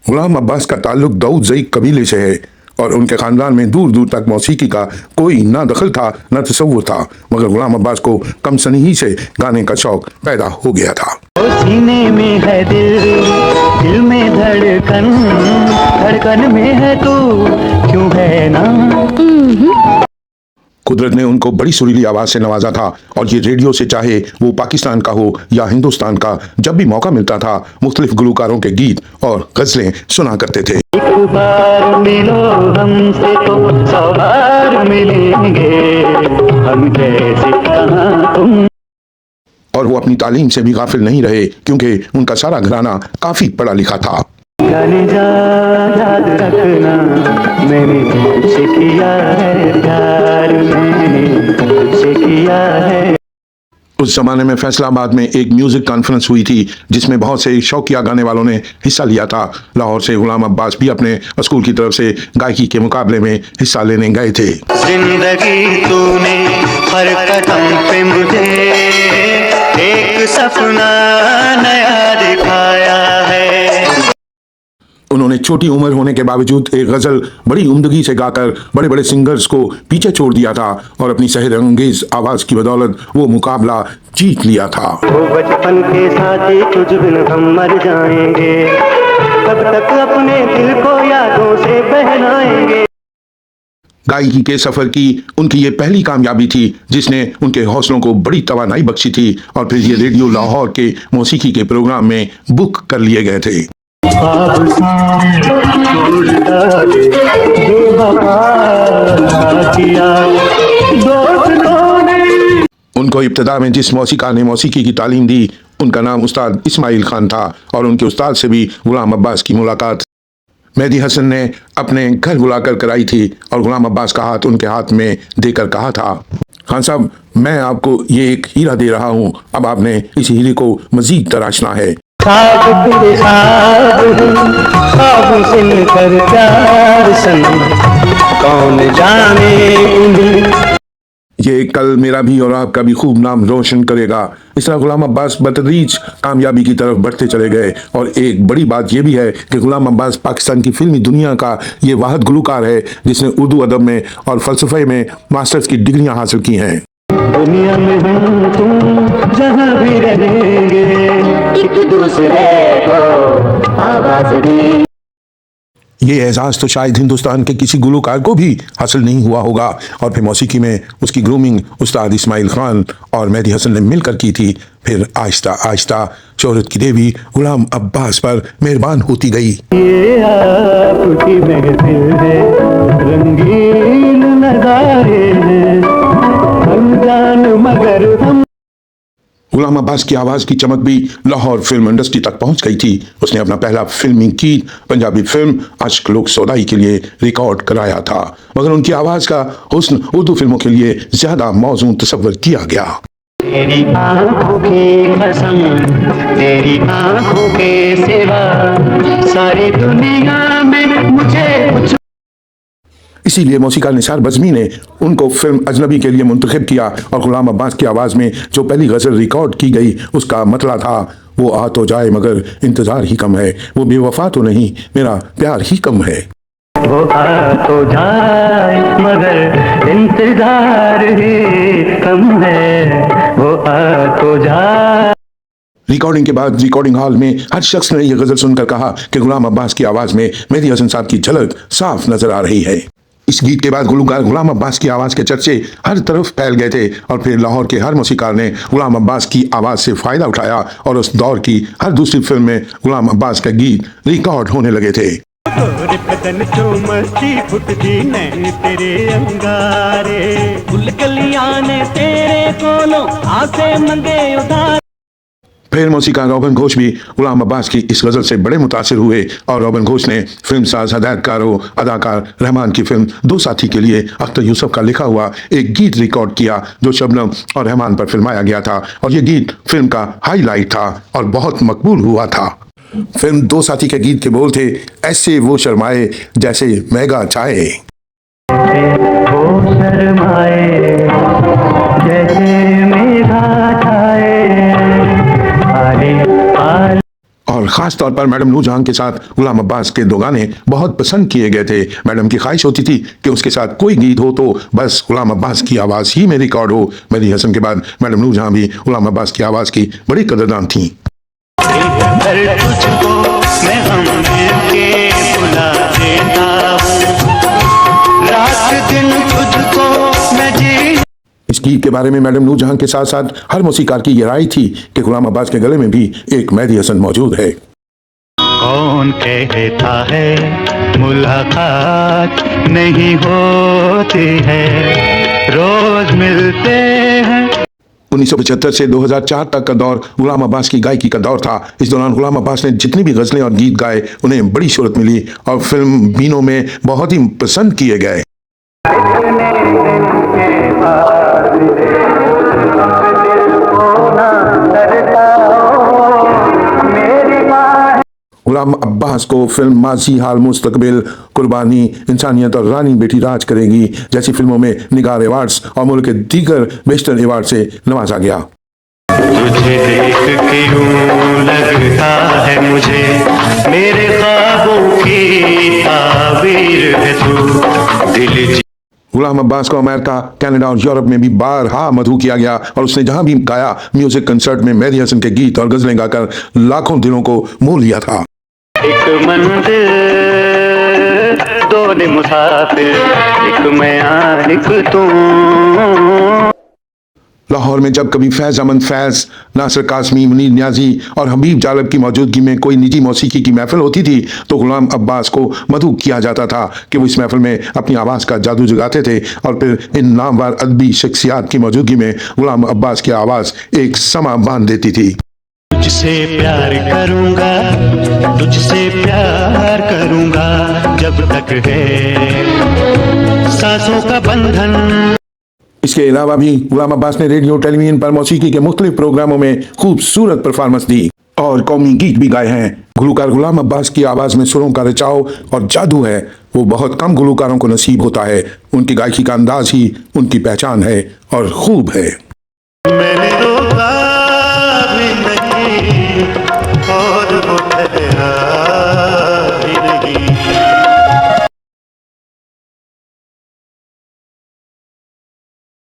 गुलाम अब्बास का ताल्लुक दाऊद ज़ई कबीले से है और उनके खानदान में दूर दूर तक मौसीकी का कोई ना दखल था न तसव्वुर था, मगर गुलाम अब्बास को कम सनी ही से गाने का शौक पैदा हो गया था। सीने में है दिल में धड़कन, धड़कन में है तू क्यों है ना। कुदरत ने उनको बड़ी सुरीली आवाज से नवाजा था और ये रेडियो से चाहे वो पाकिस्तान का हो या हिंदुस्तान का, जब भी मौका मिलता था मुख्तलिफ गुलकारों के गीत और गजलें सुना करते थे। एक बार मिलो हमसे तो 100 बार मिलेंगे, हम जैसे कहाँ तुम। और वो अपनी तालीम से भी गाफिल नहीं रहे क्योंकि उनका सारा घराना काफी पढ़ा लिखा था। याद रखना मैंने तुझसे किया है प्यार, मैंने तुझसे किया है। उस जमाने में फैसलाबाद में एक म्यूजिक कॉन्फ्रेंस हुई थी जिसमें बहुत से शौकिया गाने वालों ने हिस्सा लिया था। लाहौर से गुलाम अब्बास भी अपने स्कूल की तरफ से गायकी के मुकाबले में हिस्सा लेने गए थे। जिंदगी तूने हर कदम पे मुझे एक सपना नया दिखाया है। उन्होंने छोटी उम्र होने के बावजूद एक गजल बड़ी उम्दगी से गाकर बड़े बड़े सिंगर्स को पीछे छोड़ दिया था और अपनी सहर अंगेज आवाज की बदौलत वो मुकाबला जीत लिया था। वो बचपन के साथी तुझ बिन हम मर जाएंगे, कब तक अपने दिल को यादों से बहलाएंगे। गायकी के सफर की उनकी ये पहली कामयाबी थी जिसने उनके हौसलों को बड़ी तवानाई बख्शी थी और फिर ये रेडियो लाहौर के मौसीकी के प्रोग्राम में बुक कर लिए गए थे। उनको इब्तिदा में जिस मौसीका ने मौसीकी की तालीम दी उनका नाम उस्ताद इस्माइल खान था और उनके उस्ताद से भी गुलाम अब्बास की मुलाकात मेहदी हसन ने अपने घर बुलाकर कराई थी और गुलाम अब्बास का हाथ उनके हाथ में देकर कहा था, खान साहब मैं आपको ये एक हीरा दे रहा हूँ, अब आपने इस हीरे को मजीद तराशना है। कौन जाने ये कल मेरा भी और आपका भी खूब नाम रोशन करेगा। इस तरह गुलाम अब्बास बतदरीज कामयाबी की तरफ बढ़ते चले गए और एक बड़ी बात यह भी है कि गुलाम अब्बास पाकिस्तान की फिल्मी दुनिया का ये वाहिद गुलकार है जिसने उर्दू अदब में और फलसफे में मास्टर्स की डिग्रियां हासिल की हैं। दुनिया में हम तुम जहाँ भी रहेंगे, एक दूसरे को आवाज दें। ये एजाज़ तो शायद हिंदुस्तान के किसी गुलकार को भी हासिल नहीं हुआ होगा और फिर मौसीकी में उसकी ग्रूमिंग उस्ताद इस्माइल खान और मेहदी हसन ने मिलकर की थी। फिर आहिस्ता आहिस्ता शोहरत की देवी गुलाम अब्बास पर मेहरबान होती गई। ये आपकी महफिल है, रंगीन नज़ारे हैं, अनजान मगर हम। गुलाम अब्बास की आवाज़ की चमक भी लाहौर फिल्म इंडस्ट्री तक पहुंच गई थी। उसने अपना पहला फिल्मी गीत पंजाबी फिल्म आशिक लोग सौदाई के लिए रिकॉर्ड कराया था, मगर उनकी आवाज़ का हुस्न उर्दू फिल्मों के लिए ज़्यादा मौजूद तस्वर किया गया। तेरी आँखों की कसम, तेरी आँखों के सिवा सारी दुनिया में मुझे कुछ। इसीलिए मौसीकार निसार बज़मी ने उनको फिल्म अजनबी के लिए मुंतखब किया और गुलाम अब्बास की आवाज़ में जो पहली गज़ल रिकॉर्ड की गई उसका मतला था, वो आ तो जाए मगर इंतज़ार ही कम है, वो बेवफा तो नहीं मेरा प्यार ही कम है। वो आ तो जाए मगर इंतज़ार ही कम है, वो आ तो जाए। रिकॉर्डिंग के बाद रिकॉर्डिंग हॉल में हर शख्स ने यह गज़ल सुनकर कहा कि गुलाम अब्बास की आवाज़ में मेहदी हसन साहब की झलक साफ नजर आ रही है। इस गीत के बाद गुलकार गुलाम अब्बास की आवाज़ के चर्चे हर तरफ फैल गए थे और फिर लाहौर के हर मौसीकार ने गुलाम अब्बास की आवाज़ से फ़ायदा उठाया और उस दौर की हर दूसरी फिल्म में गुलाम अब्बास का गीत रिकॉर्ड होने लगे थे। फिर मौसीकार रोबन घोष भी गुलाम अब्बास की इस गज़ल से बड़े मुतासिर हुए और रोबन घोष ने फिल्म साज, हदायतकार और अदाकार रहमान की फिल्म दो साथी के लिए अख्तर यूसुफ का लिखा हुआ एक गीत रिकॉर्ड किया जो शबनम और रहमान पर फिल्माया गया था और ये गीत फिल्म का हाईलाइट था और बहुत मकबूल हुआ था। फिल्म दो साथी के गीत के बोल थे, ऐसे वो शर्माए जैसे मैगा चाहे। वो शर्माए जैसे मेघा छाए, आले आले। और ख़ास तौर पर मैडम नूरजहां के साथ गुलाम अब्बास के दो गाने बहुत पसंद किए गए थे। मैडम की ख्वाहिश होती थी कि उसके साथ कोई गीत हो तो बस गुलाम अब्बास की आवाज़ ही में रिकॉर्ड हो। मेहदी हसन के बाद मैडम नूरजहां भी गुलाम अब्बास की आवाज़ की बड़ी कदरदान थीं। तुझको मैं हम के बुला देता हूँ, रात दिन तुझको मैं जी। इस गीत के बारे में मैडम नूरजहां के साथ साथ हर मौसीकार की ये राय थी कि गुलाम अब्बास के गले में भी एक मेहदी हसन मौजूद है। कौन कहता है मुलाकात नहीं होती है, रोज मिलते हैं। 1975 से 2004 तक का दौर गुलाम अब्बास की गायकी का दौर था। इस दौरान गुलाम अब्बास ने जितनी भी गज़लें और गीत गाए उन्हें बड़ी शोहरत मिली और फिल्म बीनों में बहुत ही पसंद किए गए। गुलाम अब्बास को फिल्म माजी हाल मुस्तकबिल, कुर्बानी, इंसानियत और रानी बेटी राज करेगी जैसी फिल्मों में निगार अवार्ड्स और मुल्क के दीगर बेशतर अवार्ड से नवाजा गया। तुझे देख के यूं लगता है मुझे मेरे ख्वाबों की ताबीर है तू, दिल। गुलाम अब्बास को अमेरिका, कनाडा और यूरोप में भी बारहा मधु किया गया और उसने जहां भी गाया म्यूजिक कंसर्ट में मेहदी हसन के गीत और गजलें गाकर लाखों दिलों को मोह लिया था। एक मंजिल दो ने मुसाफिर, एक मैं एक तू। लाहौर में जब कभी फैज अहमद फैज, नासिर कासमी, मुनीर न्याजी और हबीब जालब की मौजूदगी में कोई निजी मौसीकी की महफिल होती थी तो गुलाम अब्बास को मदऊ किया जाता था कि वो इस महफिल में अपनी आवाज़ का जादू जगाते थे और फिर इन नामवर अदबी शख्सियात की मौजूदगी में गुलाम अब्बास की आवाज़ एक समा बांध देती थी। तुझसे प्यार करूंगा, तुझसे प्यार करूंगा जब तक है सांसों का बंधन। इसके अलावा भी गुलाम अब्बास ने रेडियो, टेलीविजन पर मौसीकी के मुख्तलिफ प्रोग्रामों में खूबसूरत परफॉर्मेंस दी और कौमी गीत भी गाए हैं। गुलकार गुलाम अब्बास की आवाज़ में सुरों का रिचाव और जादू है, वो बहुत कम गुलकारों को नसीब होता है। उनकी गायकी का अंदाज ही उनकी पहचान है और खूब है।